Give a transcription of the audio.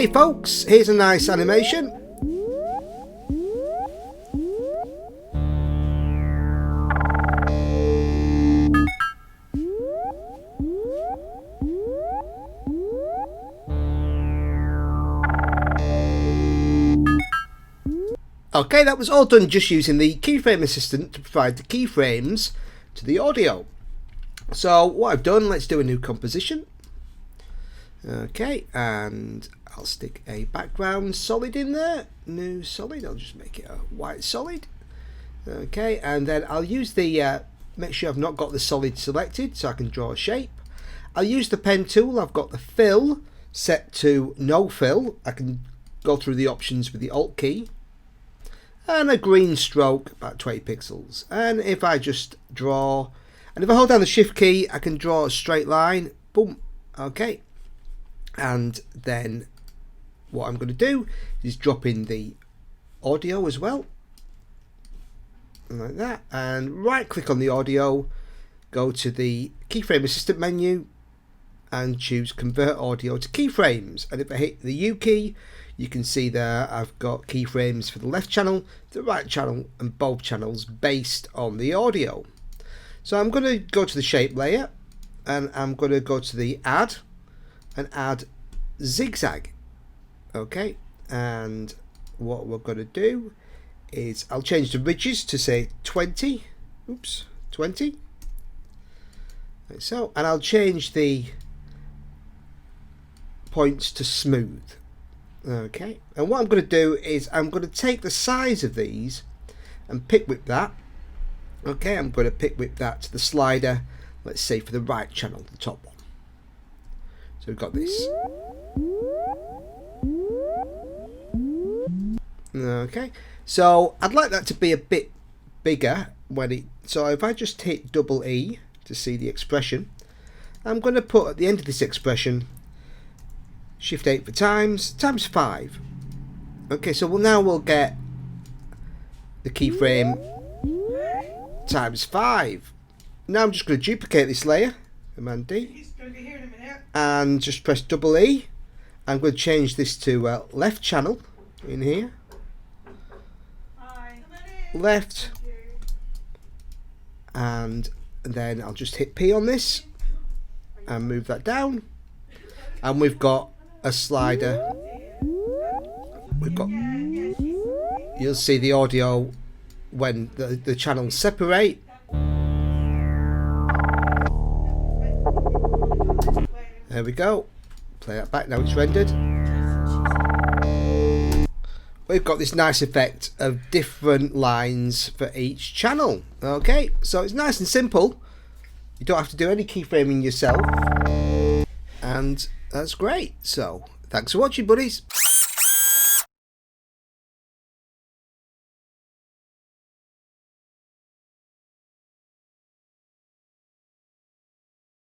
Hey folks, here's a nice animation. Okay, that was all done just using the keyframe assistant to provide the keyframes to the audio. So what I've done, let's do a new composition. Okay, and I'll stick a background solid in there. New solid, I'll just make it a white solid. Okay, and then I'll use the, make sure I've not got the solid selected so I can draw a shape. I'll use the pen tool. I've got the fill set to no fill. I can go through the options with the Alt key. And a green stroke, about 20 pixels. And if I just draw, and if I hold down the Shift key, I can draw a straight line. Boom. Okay. And then what I'm going to do is drop in the audio as well. Like that. And right click on the audio, go to the keyframe assistant menu and choose convert audio to keyframes. And if I hit the U key, you can see there I've got keyframes for the left channel, the right channel, and both channels based on the audio. So I'm going to go to the shape layer and I'm going to go to the add and add zigzag. Okay, and what we're going to do is I'll change the ridges to say 20. Oops, 20. Like so, and I'll change the points to smooth. Okay, and what I'm going to do is I'm going to take the size of these and pick whip that. Okay, I'm going to pick whip that to the slider, let's say for the right channel, the top one. So we've got this. Okay, so I'd like that to be a bit bigger when it, so if I just hit double E to see the expression, I'm going to put at the end of this expression Shift 8 for times 5. Okay, so now we'll get the keyframe times 5. Now I'm just going to duplicate this layer, Command D, and just press double E. I'm going to change this to left channel in here. Left, and then I'll just hit P on this and move that down, and we've got a slider. We've got, you'll see the audio when the channels separate. There we go. Play that back, now it's rendered. We've got this nice effect of different lines for each channel. Okay, so it's nice and simple. You don't have to do any keyframing yourself. And that's great. So thanks for watching, buddies.